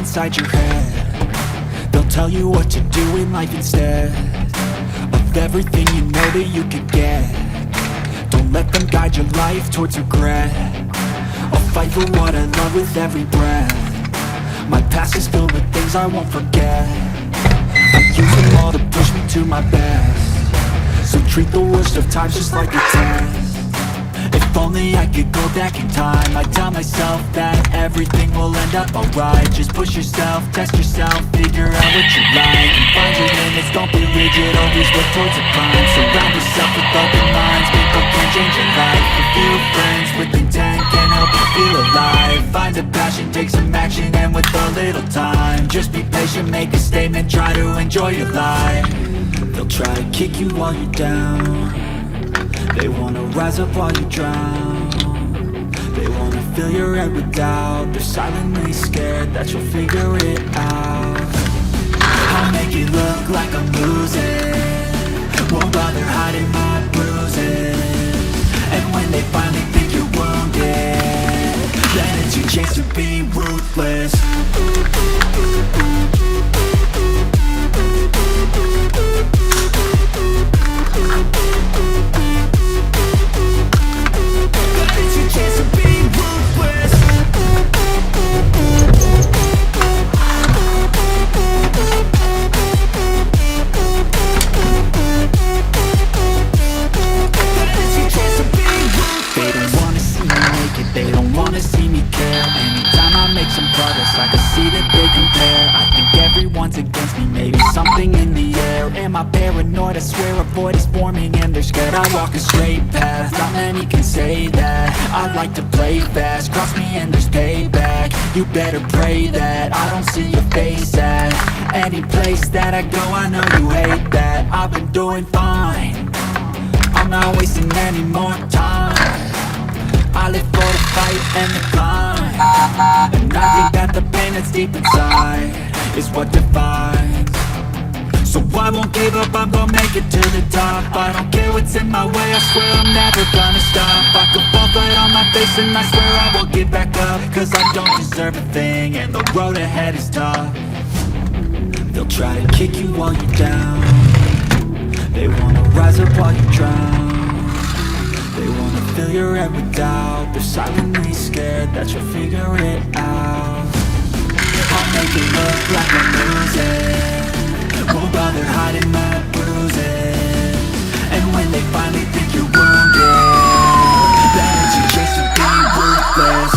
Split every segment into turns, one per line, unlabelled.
inside your head. They'll tell you what to do in life instead of everything you know that you could get. Don't let them guide your life towards regret. I'll fight for what I love with every breath. My past is filled with things I won't forget. I use them all to push me to my best. So treat the worst of times just like a test. If only I could go back in time, I'd tell myself that everything will end up alright. Just push yourself, test yourself, figure out what you like, and find your limits, don't be rigid, always work towards a climb. Surround yourself with open minds, people can change your life. A few friends with intent can help you feel alive. Find a passion, take some action, and with a little time, just be patient, make a statement, try to enjoy your life. They'll try to kick you while you're down. They wanna rise up while you drown. They wanna fill your head with doubt. They're silently scared that you'll figure it out. I'll make it look like I'm losing, won't bother hiding my bruises. And when they finally think you're wounded, then it's your chance to be ruthless. Against me, maybe something in the air. Am I paranoid? I swear a void is forming and they're scared I walk a straight path. Not many can say that. I like to play fast, cross me and there's payback. You better pray that I don't see your face at any place that I go. I know you hate that. I've been doing fine, I'm not wasting any more time. I live for the fight and the climb, and I think that the pain that's deep inside is what defines. So I won't give up, I'm gonna make it to the top. I don't care what's in my way, I swear I'm never gonna stop. I could fall flat on my face and I swear I will get back up, cause I don't deserve a thing and the road ahead is tough. They'll try to kick you while you're down. They wanna rise up while you drown. They wanna fill your head with doubt. They're silently scared that you'll figure it out. I'll make it look like I'm losing, won't bother hiding my bruises. And when they finally think you're wounded, then it's your chance to be ruthless.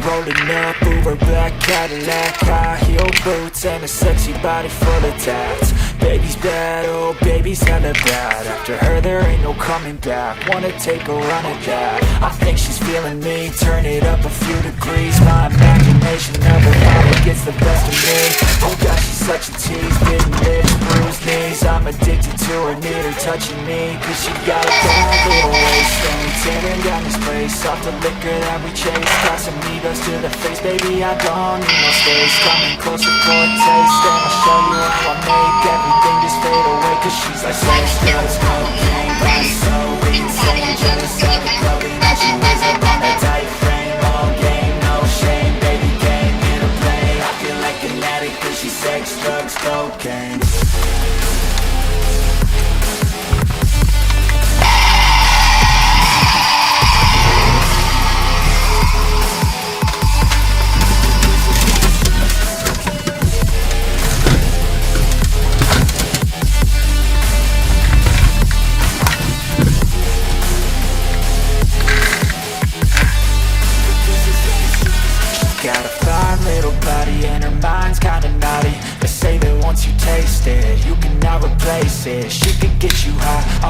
Rolling up, Uber black Cadillac, high heel boots and a sexy body full of tats. Baby's bad, oh baby's hella bad. After her there ain't no coming back. Wanna take a run at that. I think she's feeling me, turn it up a few degrees. My imagination never finally gets the best of me. Oh gosh, she's such a tease, bitten lips, bruised knees. I'm addicted to her, need her touching me, cause she got a bad little waist. And we tearing down this place, off the liquor that we chase. Casamigos to the face, baby I don't need no space. Coming closer for a taste, and I'll show you how I make everything just fade away. Cause she's like sex, drugs, cocaine, body so insane. Jealous of the clothing that she wears up on that tight frame. All game, no shame, baby game in a play. I feel like an addict cause she's sex, drugs, cocaine.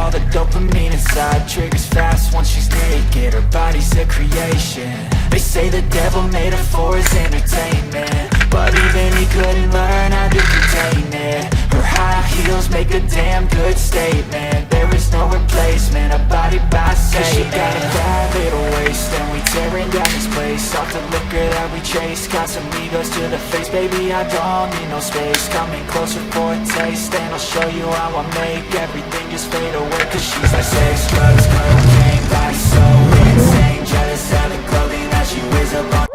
all the dopamine inside triggers fast once she's naked. Her body's a creation. They say the devil made her for his entertainment, but even he couldn't learn how to contain it. Her high heels make a damn good statement. There is no replacement, a body by Satan. She got a bad little waist, and we tearing down this place off the liquor that we chase. Got some egos to the face, baby, I don't need no space. Coming closer for a taste, and I'll show you how I make everything just fade away. Cause she's like sex, drugs, cocaine, body so insane. Jealous of the clothing that she wears up on.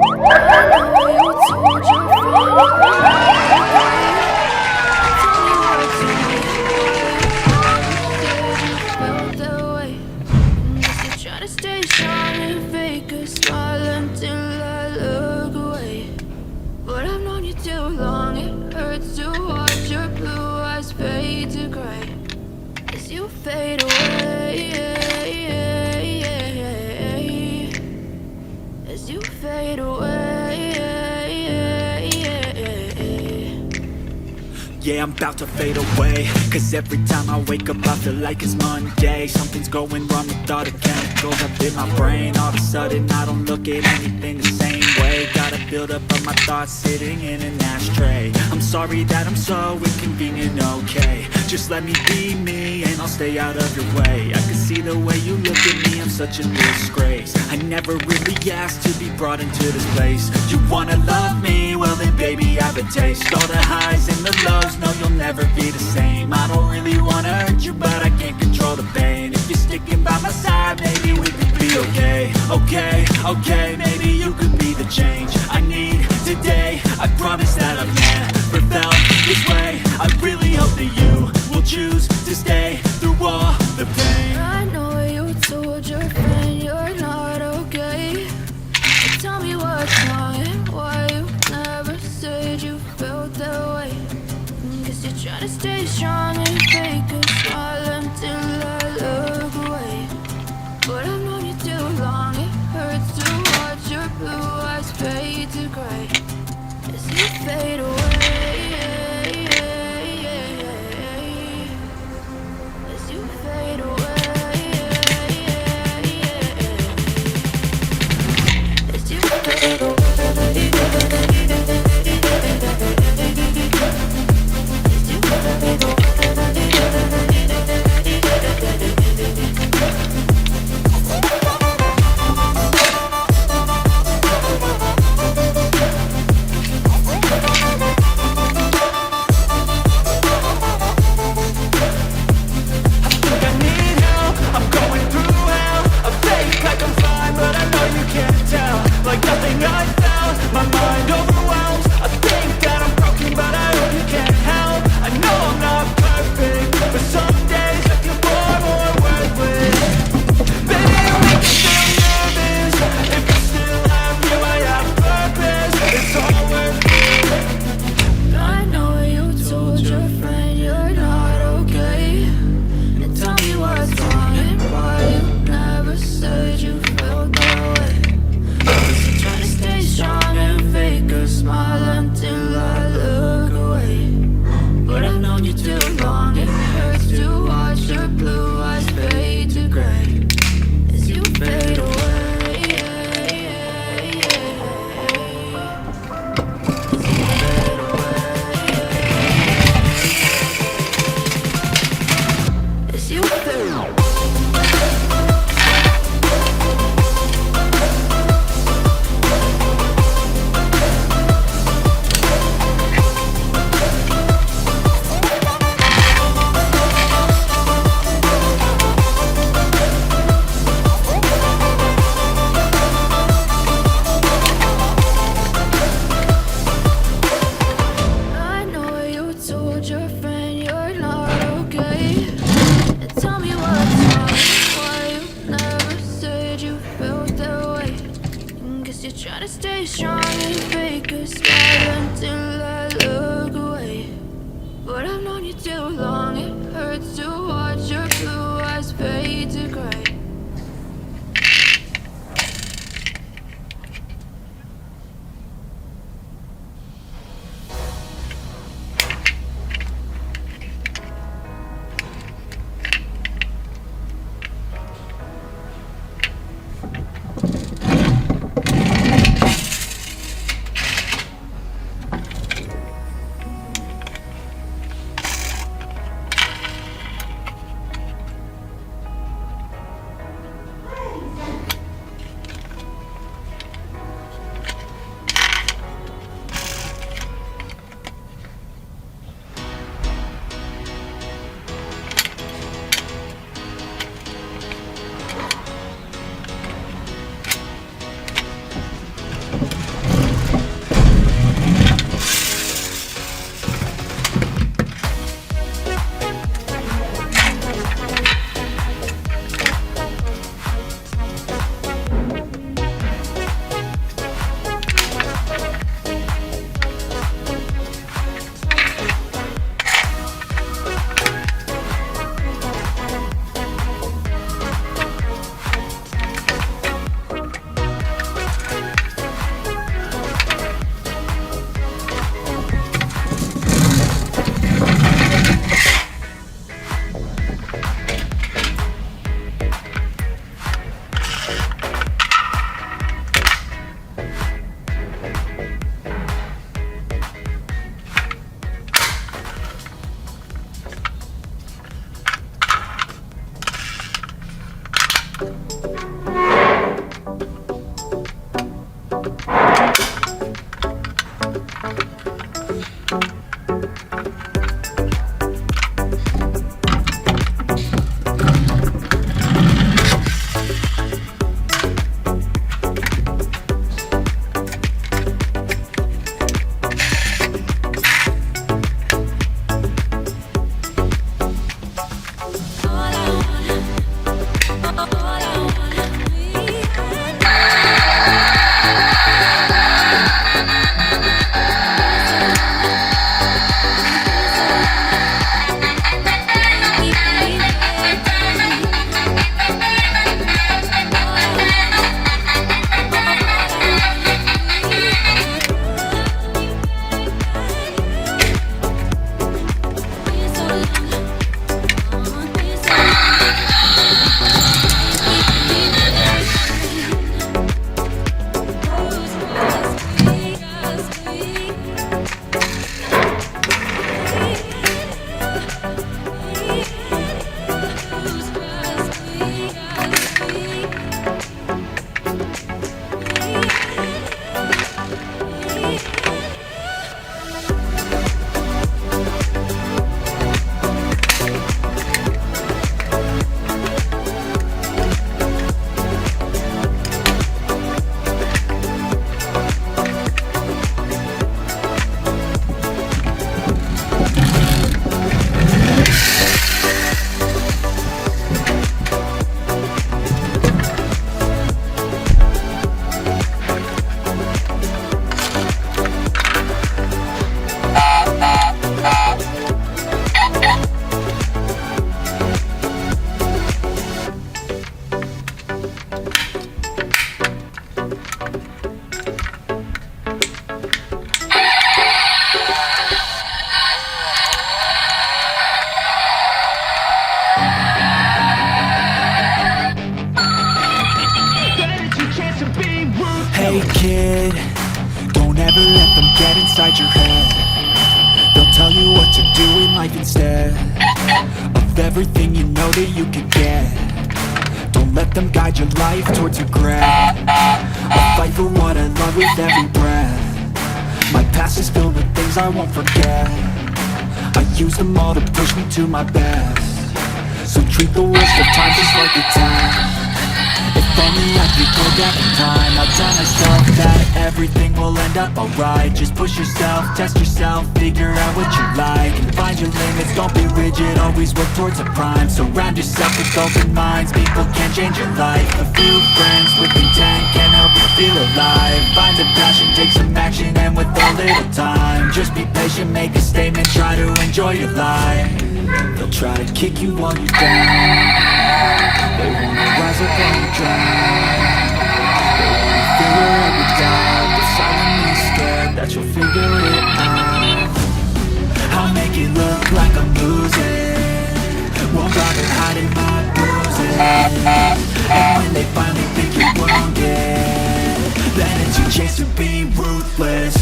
Fade away, as you fade away.
Yeah, I'm about to fade away, cause every time I wake up I feel like it's Monday. Something's going wrong with all the chemicals up in my brain. All of a sudden I don't look at anything the same way. Gotta build up of my thoughts sitting in an ashtray. I'm sorry that I'm so inconvenient, okay. Just let me be me and I'll stay out of your way. I can see the way you look at me, I'm such a disgrace. I never really asked to be brought into this place. You wanna love me? Well then baby I have a taste. All the highs and the lows, no you'll never be the same. I don't really wanna hurt you but I can't control the pain. If you're sticking by my side, maybe we could be okay. Okay, maybe you could be the change I need today. I promise that I've never felt this way. I really hope that you will choose to stay through all the pain.
I know you told your friend you're not okay, but tell me what's wrong and why you never said you felt that way. Guess you're trying to stay strong and fake a smile until I look away. But I've known you too long, it hurts to watch your blue eyes fade to gray as you fade away. As you fade away. As you fade away.
Hey kid, don't ever let them get inside your head. They'll tell you what to do in life instead of everything you know that you could get. Don't let them guide your life towards regret. I'll fight for what I love with every breath. My past is filled with things I won't forget. I use them all to push me to my best. So treat the worst of times just like a time. If only I could go back in time, I'll tell myself that everything will end up alright. Just push yourself, test yourself, figure out what you like, and find your limits, don't be rigid, always work towards a prime. Surround yourself with open minds, people can change your life. A few friends with intent can help you feel alive. Find a passion, take some action, and with a little time, just be patient, make a statement, try to enjoy your life. They'll try to kick you while you're down. They wanna rise up when you drown. They wanna fill your head with doubt, but silently scared that you'll figure it out. I'll make it look like I'm losing, won't bother hiding my bruises. And when they finally think you're wounded, then it's your chance to be ruthless.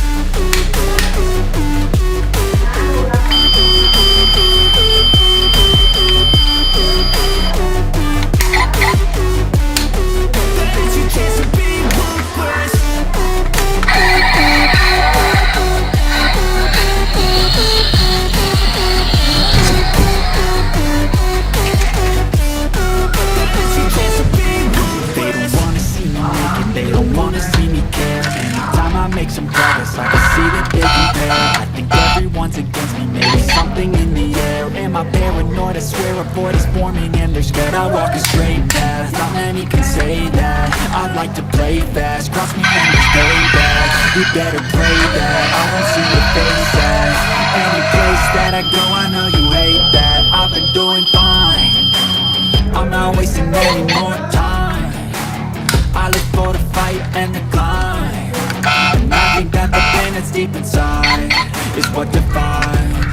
Some progress, I can see that they compare. I think everyone's against me, maybe something in the air. Am I paranoid? I swear a void is forming and they're scared I walk a straight path. Not many can say that. I like to play fast, cross me and it's payback. You better pray that I won't see your face at any place that I go. I know you hate that. I've been doing fine, I'm not wasting any more time. I live for the fight and the climb. And I think that the pain that's deep inside is what defines.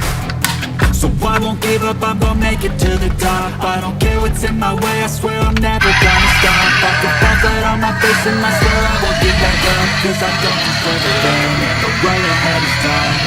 So I won't give up, I'm gonna make it to the top. I don't care what's in my way, I swear I'm never gonna stop. I can fall flat on my face and I swear I won't give back up, cause I don't deserve a thing, and the road ahead is time.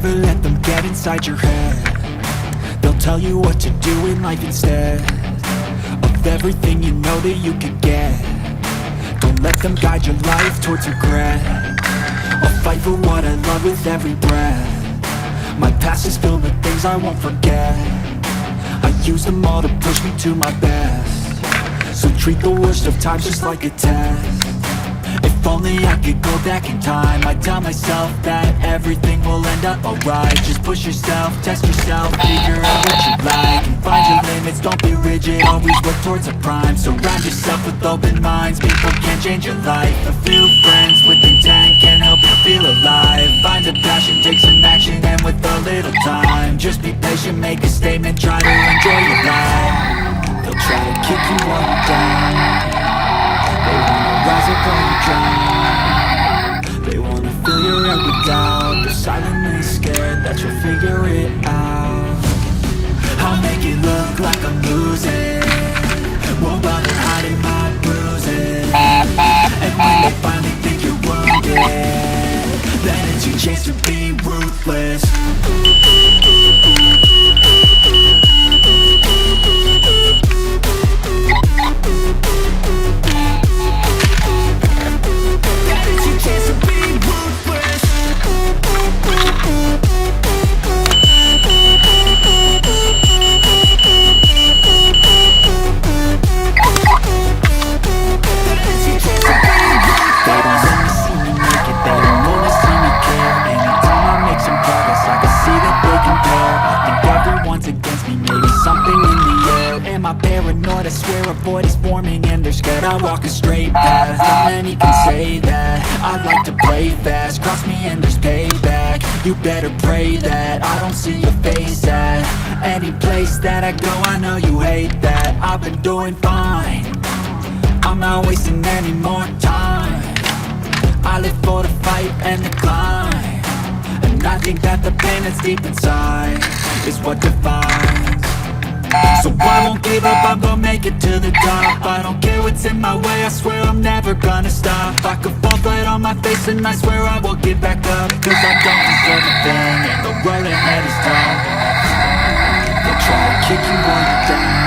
never let them get inside your head. They'll tell you what to do in life instead of everything you know that you could get. Don't let them guide your life towards regret. I'll fight for what I love with every breath. My past is filled with things I won't forget. I use them all to push me to my best. So treat the worst of times just like a test. If only I could go back in time, I'd tell myself that everything will end up alright. Just push yourself, test yourself, figure out what you like, and find your limits, don't be rigid, always work towards a prime. Surround yourself with open minds, people can change your life. A few friends with intent can help you feel alive. Find a passion, take some action, and with a little time, just be patient, make a statement, try to enjoy your life. They'll try to kick you while you're down. They wanna rise up while you drown. They wanna fill your head with doubt. They're silently scared that you'll figure it out. I'll make it look like I'm losing, won't bother hiding my bruises. And when they finally think you're wounded, then it's your chance to be ruthless. Paranoid, I swear a void is forming and they're scared I walk a straight path. Not many can say that. I like to play fast, cross me and there's payback. You better pray that I don't see your face at any place that I go. I know you hate that. I've been doing fine, I'm not wasting any more time. I live for the fight and the climb, and I think that the pain that's deep inside is what defines. So I won't give up, I'm gonna make it to the top. I don't care what's in my way, I swear I'm never gonna stop. I could fall flat on my face and I swear I will get back up, cause I don't deserve a thing and the road ahead is tough. They'll try to kick you while you're down.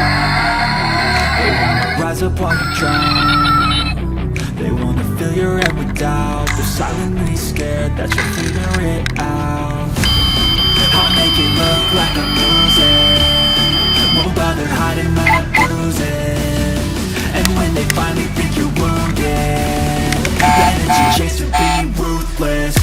They wanna rise up while you drown. They wanna fill your head with doubt. They're silently scared that you'll figure it out. I'll make it look like I'm losing, won't bother hiding my bruises. And when they finally think you're wounded, then it's your chance to be ruthless.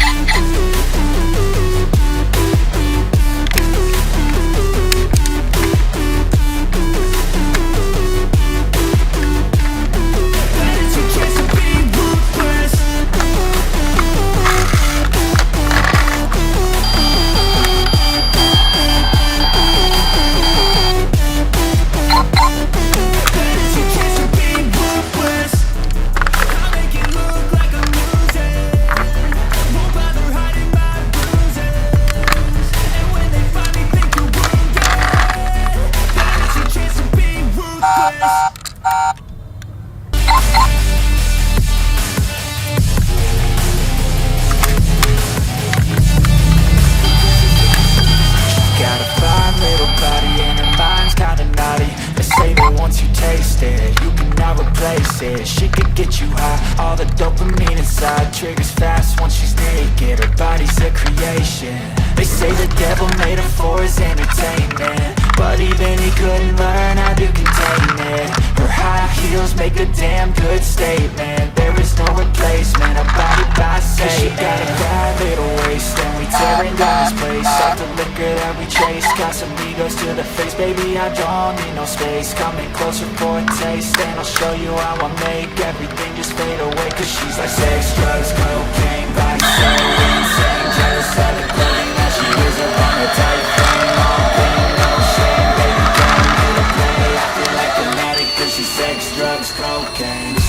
She could get you high, all the dopamine inside triggers fast once she's naked, her body's a creation. They say the devil made her for his entertainment, but even he couldn't learn how to contain it. Her high heels make a damn good statement. There is no replacement, a body by Satan. She got a bad little waist and we tearing down this place. Off the liquor that we chase, got some egos to the face. Baby, I don't need no space, coming closer for a taste, and I'll show you how I make everything just fade away. Cause she's like sex, drugs, cocaine, body so insane. Jealous of the clothing that she wears up on her tight frame. All pain, no shame, baby, don't need to play. I feel like an addict cause she's sex, drugs, cocaine.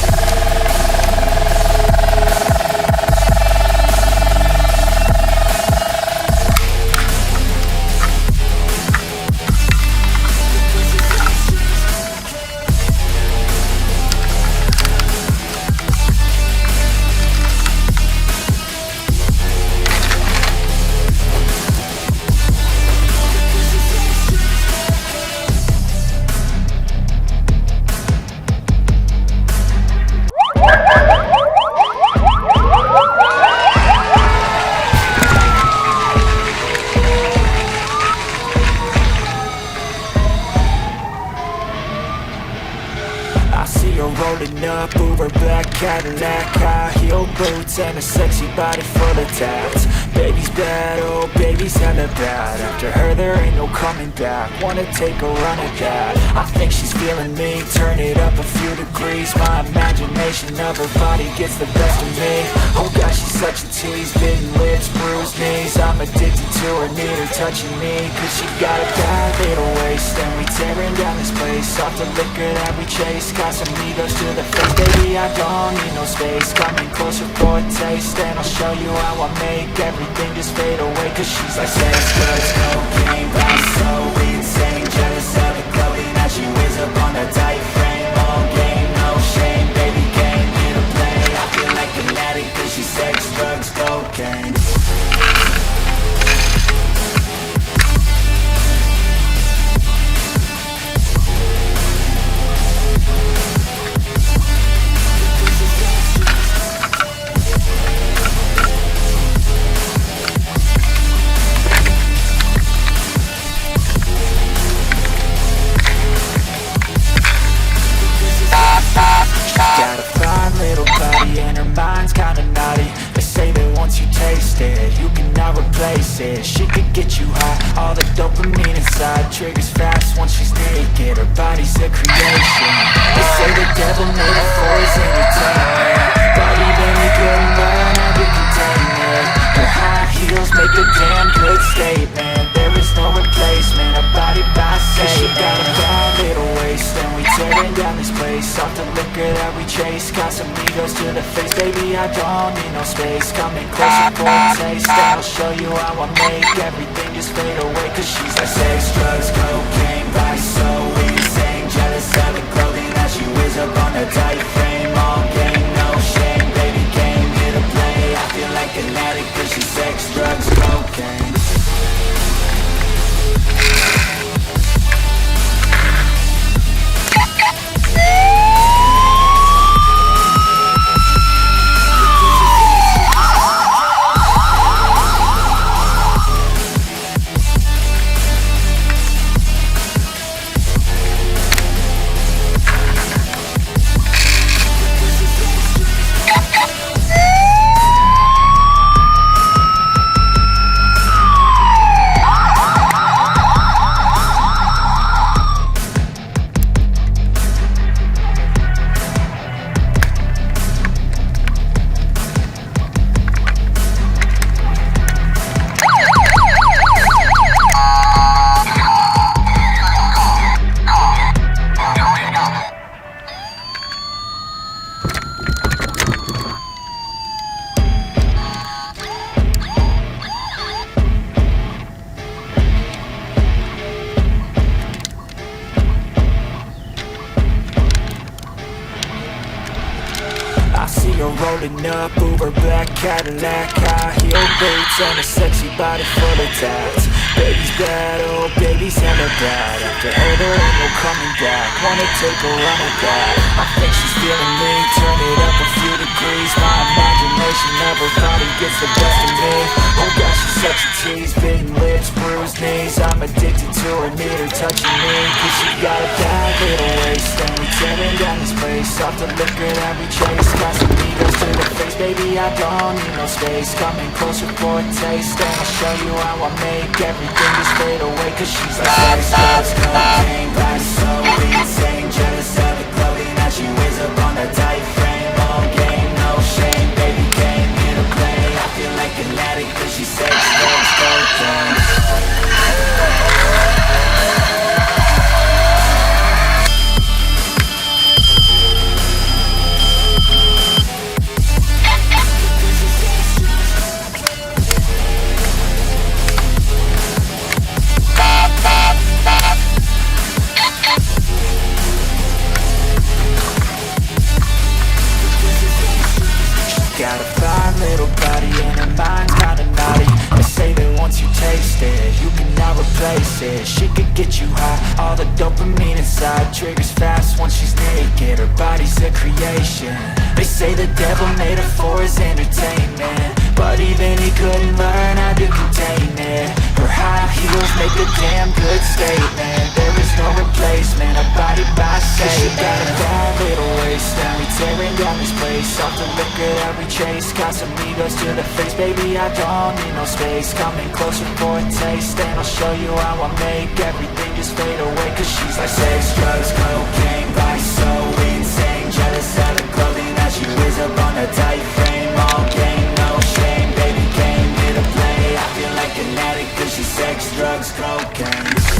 rolling up, Uber black Cadillac, high heel boots and a sexy body full of tats. Baby's bad, oh baby's hella bad. After her there ain't no coming back. Wanna take a run at that. I think she's feeling me, turn it up a few degrees. My imagination of her body gets the best of me. Oh gosh, she's such a tease, bitten lips, bruised knees. I'm addicted to her, need her touching me, cause she got a bad little waist. And we tearing down this place, off the liquor that we chase. Got some egos to the face, baby I don't need no space. Coming closer for a taste, and I'll show you how I make everything just fade away. Cause she's like sex, drugs, cocaine, vice, so insane. Jealous of the clothing that she wears up on her tight frame. All game, no shame, baby game, here to play. I feel like an addict cause she's sex, drugs, cocaine. Got a fine little body and her mind's kinda naughty. They say that once you taste it, you cannot replace it. She could get you high, all the dopamine inside triggers fast once she's naked. Her body's a creation. They say the devil made her for his entertainment, but even he couldn't learn how to contain it. Her high heels make a damn good statement. There is no replacement, her body by Satan. She got a bad little waist, and we tearing down this place. Off the liquor that we chase, got some egos to the face. Baby, I don't need no space. Coming closer for a taste, and I'll show you how I make everything just fade away. Cause she's like sex, drugs, cocaine, vice, so insane. Jealous of the clothing that she wears up on her tight frame. All game, no shame, baby came here to play. I feel like an addict cause she's sex, drugs, cocaine. I see her rolling up, Uber black Cadillac, high heel boots and a sexy body full of tats. Baby's bad, oh baby's hella bad. After her there ain't no coming back. Wanna take a run at that. I think she's feeling me, turn it up a few degrees. My imagination of her body gets the best of me. Oh gosh, she's such a tease, bitten lips, bruised knees. I'm addicted to her, need her touching me, cause she got a bad little waist. And we tearing down this place, off the liquor that we chase. Got some egos to the face, baby I don't need no space. Coming closer for a taste, and I'll show you how I make everything just fade away. Cause she's like sex, drugs, cocaine, vice, so insane. Jealous of the clothing that she wears up on her tight frame. All game, no shame, baby came here to play. I feel like an addict cause she's sex, drugs, cocaine. Got a fine little body and her mind's kinda naughty. They say that once you taste it, you cannot replace it. She could get you high, all the dopamine inside triggers fast once she's naked. Her body's a creation. They say the devil made her for his entertainment, but even he couldn't learn how to contain it. Her high heels make a damn good statement. There is there's no replacement, a body by say. She got a bad little waist, and we tearing down this place. Off the liquor that we chase, got some egos to the face. Baby, I don't need no space, coming closer for a taste. And I'll show you how I make everything just fade away. Cause she's like sex, drugs, cocaine, body so insane. Jealous of the clothing that she wears up on a tight frame. All game, no shame, baby came here to play. I feel like an addict cause she's sex, drugs, cocaine.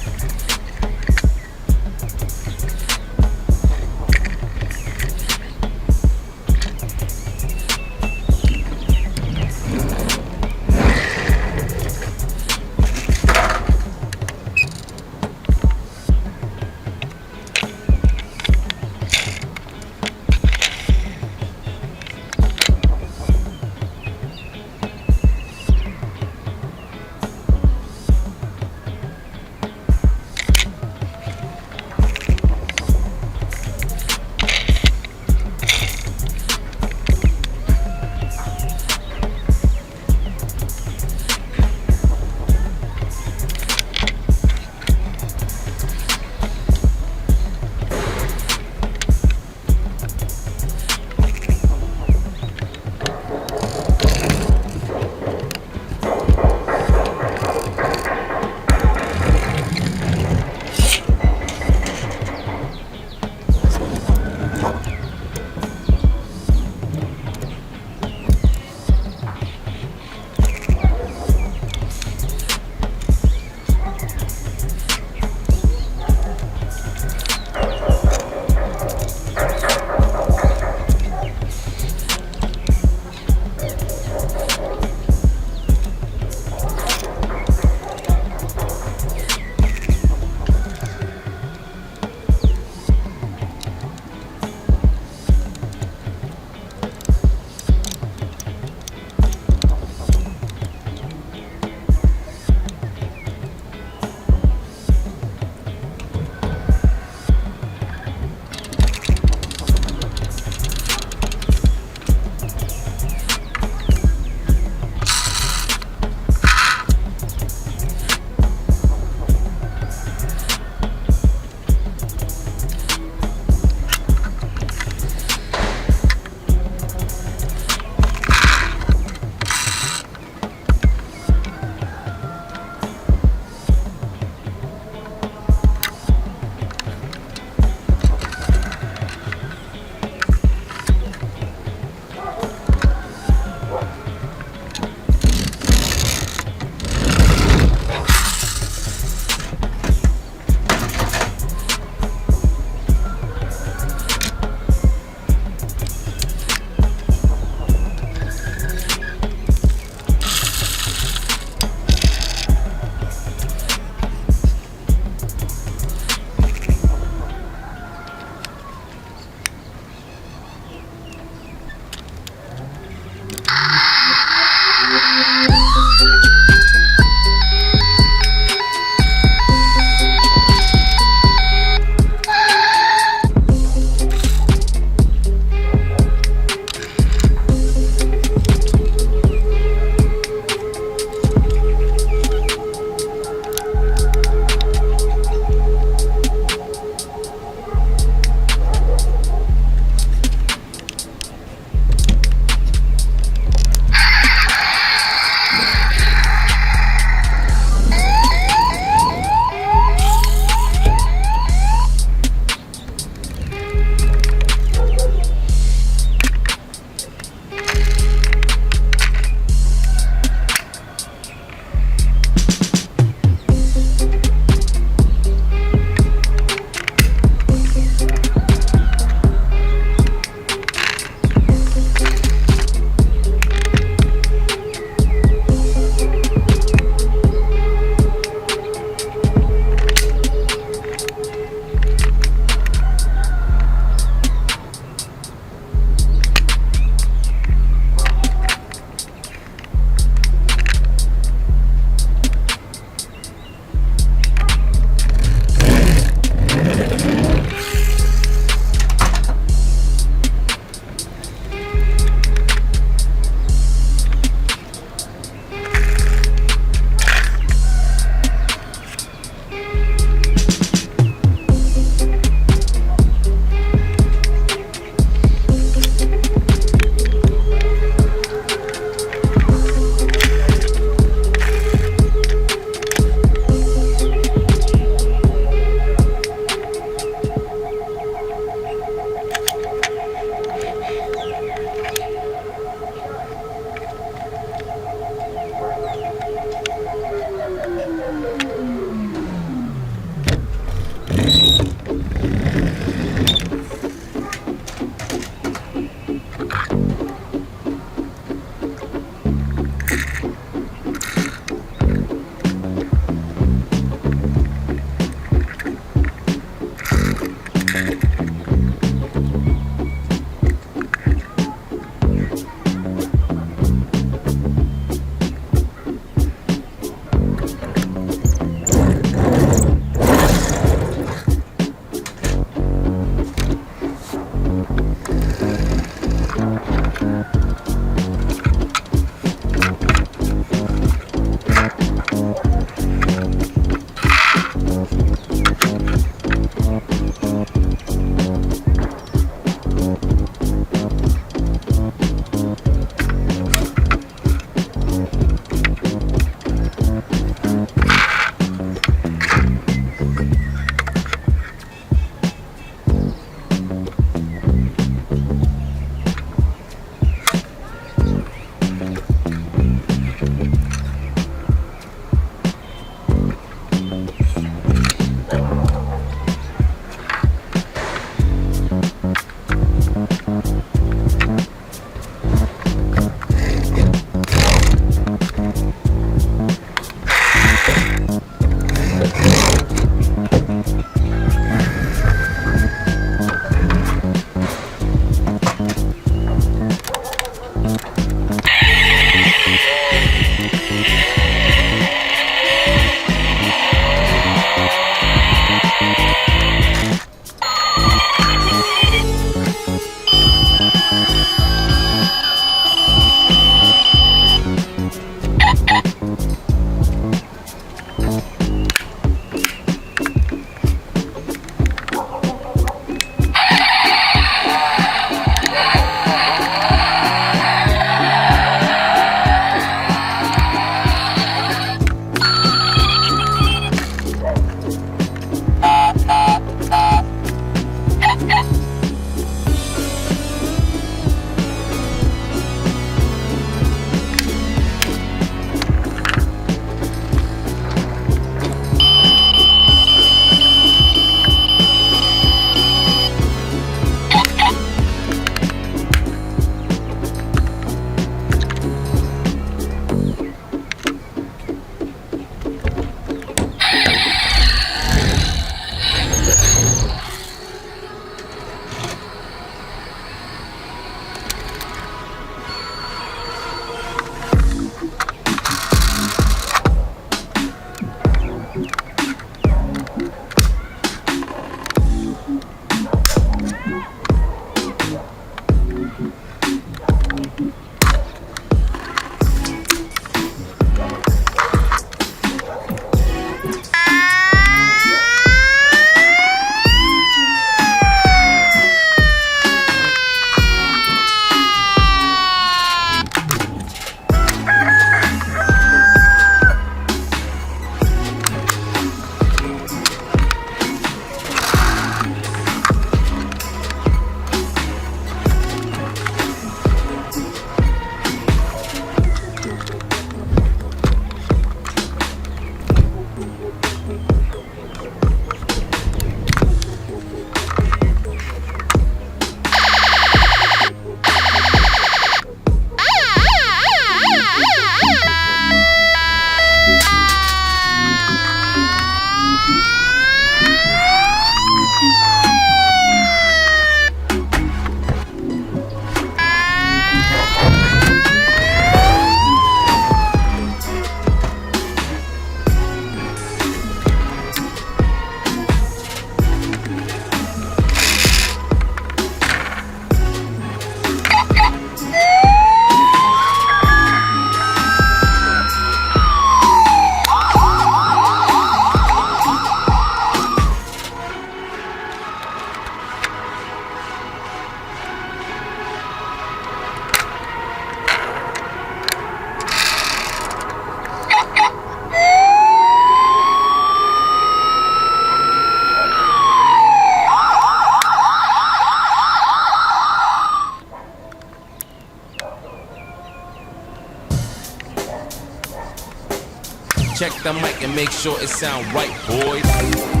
Check the mic and make sure it sound right, boys.